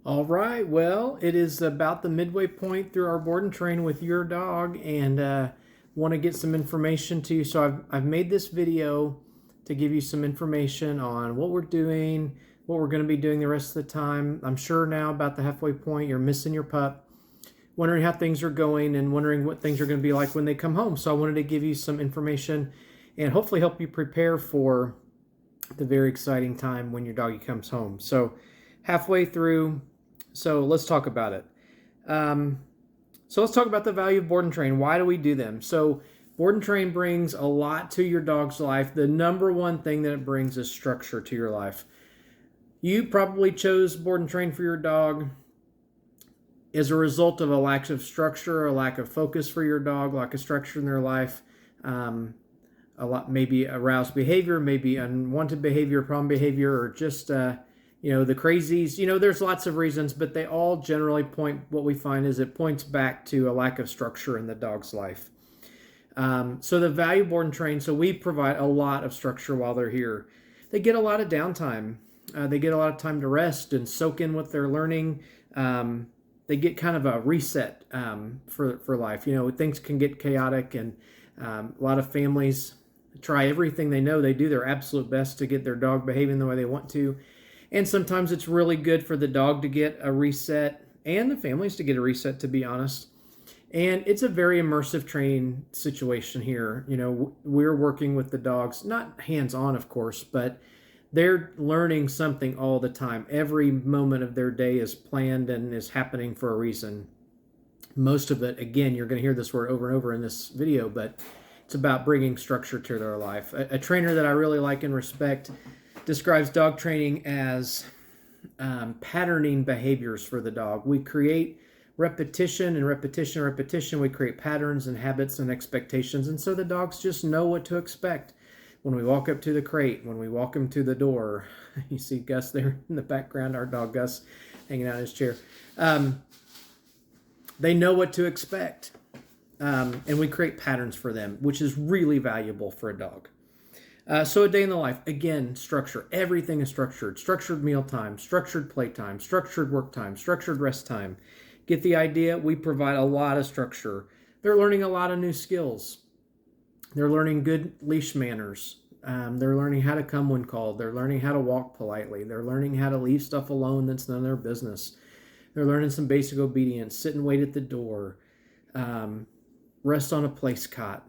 All right. Well, it is about the midway point through our board and train with your dog, and want to get some information to you. So I've made this video to give you some information on what we're doing, what we're going to be doing the rest of the time. I'm sure now about the halfway point, you're missing your pup, wondering how things are going, and wondering what things are going to be like when they come home. So I wanted to give you some information and hopefully help you prepare for the very exciting time when your doggy comes home. So halfway through. So let's talk about it. So let's talk about the value of board and train. Why do we do them? So board and train brings a lot to your dog's life. The number one thing that it brings is structure to your life. You probably chose board and train for your dog as a result of a lack of structure, a lack of focus for your dog, lack of structure in their life, a lot maybe aroused behavior, maybe unwanted behavior, problem behavior, or just the crazies. There's lots of reasons, but they all generally point, what we find is it points back to a lack of structure in the dog's life. So the value board and train, so we provide a lot of structure while they're here. They get a lot of downtime. They get a lot of time to rest and soak in what they're learning. They get kind of a reset for life. Things can get chaotic, and a lot of families try everything they know. They do their absolute best to get their dog behaving the way they want to. And sometimes it's really good for the dog to get a reset and the families to get a reset, to be honest. And it's a very immersive training situation here. We're working with the dogs, not hands-on, of course, but they're learning something all the time. Every moment of their day is planned and is happening for a reason. Most of it, again, you're going to hear this word over and over in this video, but it's about bringing structure to their life. A trainer that I really like and respect describes dog training as patterning behaviors for the dog. We create repetition and repetition and repetition. We create patterns and habits and expectations, and so the dogs just know what to expect. When we walk up to the crate, when we walk them to the door, you see Gus there in the background, our dog Gus hanging out in his chair. They know what to expect, and we create patterns for them, which is really valuable for a dog. So a day in the life, again, structure. Everything is structured. Structured meal time, structured playtime, structured work time, structured rest time. Get the idea? We provide a lot of structure. They're learning a lot of new skills. They're learning good leash manners. They're learning how to come when called. They're learning how to walk politely. They're learning how to leave stuff alone that's none of their business. They're learning some basic obedience, sit and wait at the door, rest on a place cot,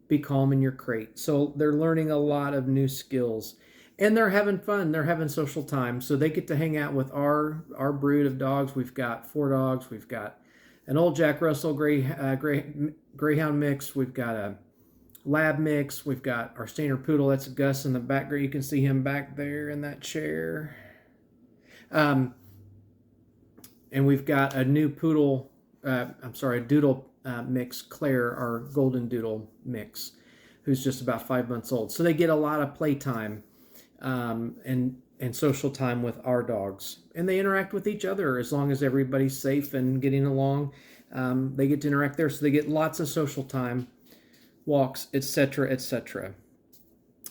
be calm in your crate. So they're learning a lot of new skills, and they're having fun. They're having social time. So they get to hang out with our brood of dogs. We've got 4 dogs. We've got an old Jack Russell Greyhound mix. We've got a lab mix. We've got our standard poodle. That's Gus in the background. You can see him back there in that chair. And we've got a new poodle, a doodle mix, Claire, our golden doodle mix, who's just about 5 months old. So they get a lot of playtime and social time with our dogs. And they interact with each other as long as everybody's safe and getting along. They get to interact there. So they get lots of social time, walks, etc., etc.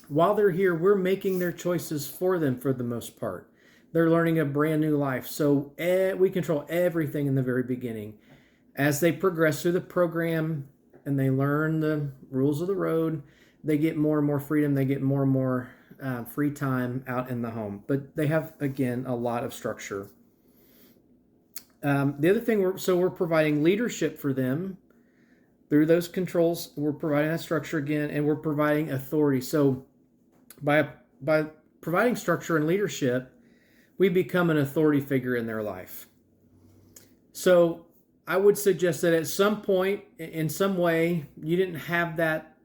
While they're here, we're making their choices for them for the most part. They're learning a brand new life. So we control everything in the very beginning. As they progress through the program and they learn the rules of the road, they get more and more freedom. They get more and more free time out in the home. But they have, again, a lot of structure. The other thing, we're providing leadership for them through those controls. We're providing that structure again, and we're providing authority. So by providing structure and leadership, we become an authority figure in their life. So I would suggest that at some point, in some way, you didn't have that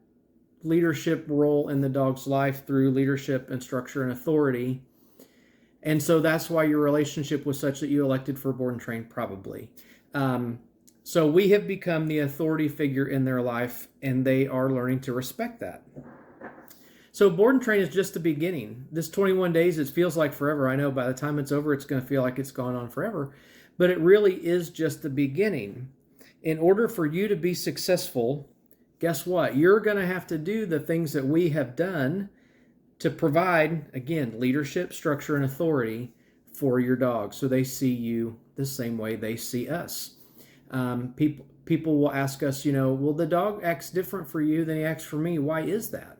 leadership role in the dog's life through leadership and structure and authority. And so that's why your relationship was such that you elected for board and train, probably. So we have become the authority figure in their life, and they are learning to respect that. So board and train is just the beginning. This 21 days, it feels like forever. I know by the time it's over, it's going to feel like it's gone on forever. But it really is just the beginning. In order for you to be successful, guess what? You're going to have to do the things that we have done to provide, again, leadership, structure, and authority for your dog, so they see you the same way they see us. People will ask us, well, the dog acts different for you than he acts for me. Why is that?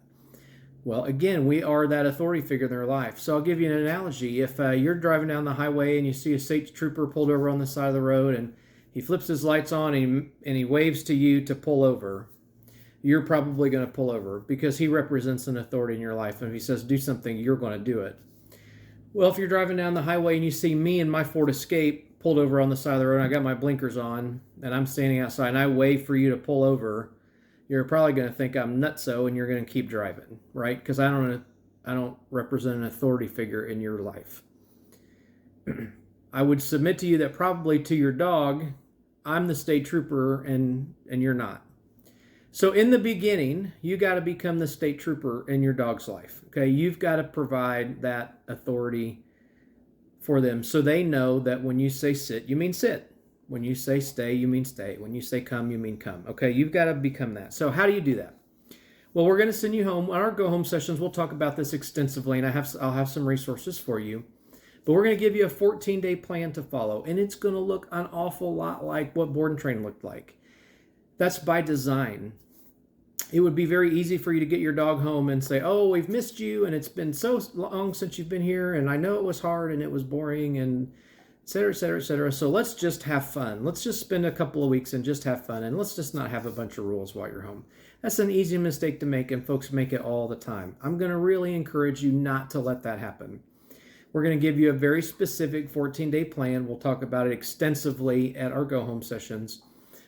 Well, again, we are that authority figure in their life. So I'll give you an analogy. If you're driving down the highway and you see a state trooper pulled over on the side of the road and he flips his lights on and he waves to you to pull over, you're probably going to pull over because he represents an authority in your life. And if he says do something, you're going to do it. Well, if you're driving down the highway and you see me in my Ford Escape pulled over on the side of the road and I got my blinkers on and I'm standing outside and I wave for you to pull over, you're probably going to think I'm nutso and you're going to keep driving, right? Because I don't represent an authority figure in your life. I would submit to you that probably to your dog, I'm the state trooper and you're not. So in the beginning, you got to become the state trooper in your dog's life. Okay, you've got to provide that authority for them so they know that when you say sit, you mean sit. When you say stay, you mean stay. When you say come, you mean come. Okay, you've got to become that. So how do you do that? Well, we're going to send you home. On our go home sessions, we'll talk about this extensively, and I'll have some resources for you. But we're going to give you a 14-day plan to follow, and it's going to look an awful lot like what board and train looked like. That's by design. It would be very easy for you to get your dog home and say, oh, we've missed you, and it's been so long since you've been here, and I know it was hard, and it was boring, and et cetera, et cetera, et cetera. So let's just have fun. Let's just spend a couple of weeks and just have fun, and let's just not have a bunch of rules while you're home. That's an easy mistake to make, and folks make it all the time. I'm going to really encourage you not to let that happen. We're going to give you a very specific 14-day plan. We'll talk about it extensively at our go-home sessions.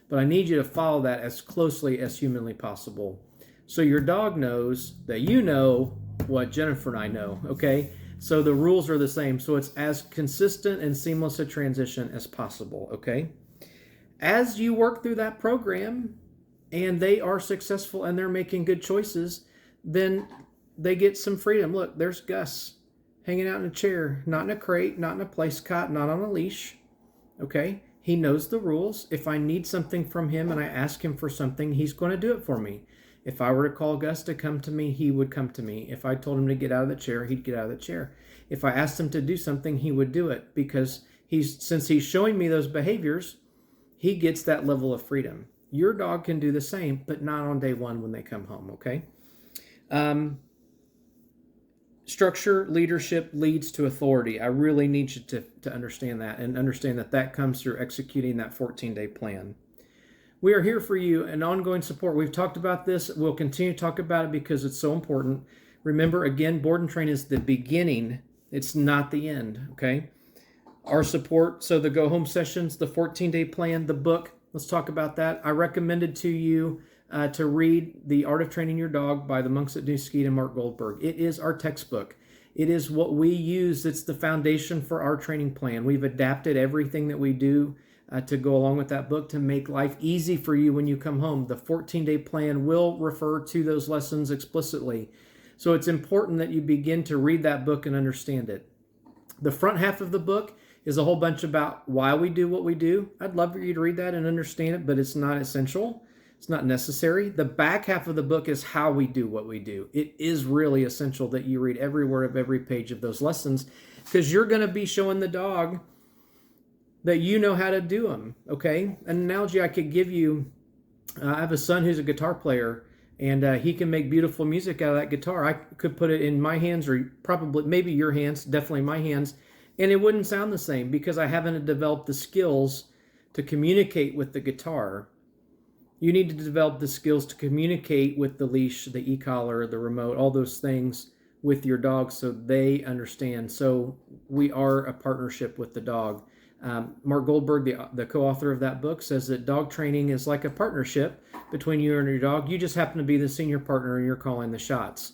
But I need you to follow that as closely as humanly possible. So your dog knows that you know what Jennifer and I know, okay? So the rules are the same. So it's as consistent and seamless a transition as possible, okay? As you work through that program and they are successful and they're making good choices, then they get some freedom. Look, there's Gus hanging out in a chair, not in a crate, not in a place cot, not on a leash, okay? He knows the rules. If I need something from him and I ask him for something, he's going to do it for me. If I were to call Gus to come to me, he would come to me. If I told him to get out of the chair, he'd get out of the chair. If I asked him to do something, he would do it because since he's showing me those behaviors, he gets that level of freedom. Your dog can do the same, but not on day one when they come home, okay? Structure, leadership leads to authority. I really need you to understand that and understand that that comes through executing that 14-day plan. We are here for you and ongoing support. We've talked about this. We'll continue to talk about it because it's so important. Remember, again, board and train is the beginning. It's not the end, okay? Our support, so the go-home sessions, the 14-day plan, the book, let's talk about that. I recommended to you to read The Art of Training Your Dog by the monks at New Skeet and Mark Goldberg. It is our textbook. It is what we use. It's the foundation for our training plan. We've adapted everything that we do to go along with that book to make life easy for you when you come home. The 14-day plan will refer to those lessons explicitly. So it's important that you begin to read that book and understand it. The front half of the book is a whole bunch about why we do what we do. I'd love for you to read that and understand it, but it's not essential. It's not necessary. The back half of the book is how we do what we do. It is really essential that you read every word of every page of those lessons because you're going to be showing the dog that you know how to do them, okay? An analogy I could give you, I have a son who's a guitar player, and he can make beautiful music out of that guitar. I could put it in my hands or probably maybe your hands, definitely my hands, and it wouldn't sound the same because I haven't developed the skills to communicate with the guitar. You need to develop the skills to communicate with the leash, the e-collar, the remote, all those things with your dog so they understand. So we are a partnership with the dog. Mark Goldberg, the co-author of that book, says that dog training is like a partnership between you and your dog. You just happen to be the senior partner and you're calling the shots.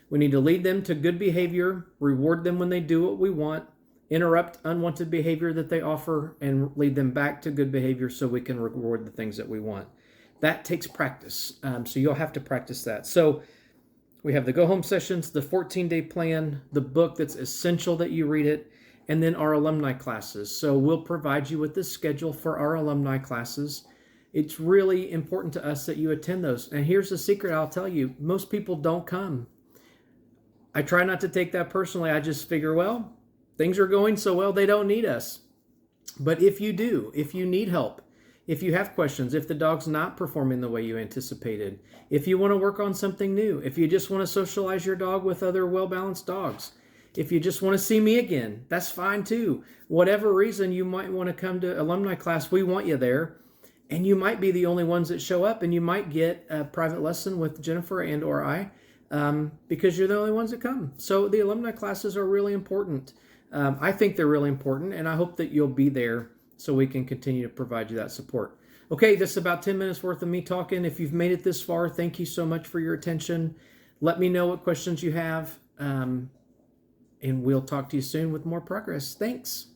We need to lead them to good behavior, reward them when they do what we want, interrupt unwanted behavior that they offer, and lead them back to good behavior so we can reward the things that we want. That takes practice, so you'll have to practice that. So we have the go-home sessions, the 14-day plan, the book that's essential that you read it, and then our alumni classes. So we'll provide you with the schedule for our alumni classes. It's really important to us that you attend those. And here's the secret I'll tell you. Most people don't come. I try not to take that personally. I just figure, well, things are going so well they don't need us. But if you do, if you need help, if you have questions, if the dog's not performing the way you anticipated, if you want to work on something new, if you just want to socialize your dog with other well-balanced dogs, if you just want to see me again, that's fine too. Whatever reason you might want to come to alumni class, we want you there. And you might be the only ones that show up, and you might get a private lesson with Jennifer and or I because you're the only ones that come. So the alumni classes are really important. I think they're really important, and I hope that you'll be there so we can continue to provide you that support. Okay, this is about 10 minutes worth of me talking. If you've made it this far, thank you so much for your attention. Let me know what questions you have, and we'll talk to you soon with more progress. Thanks.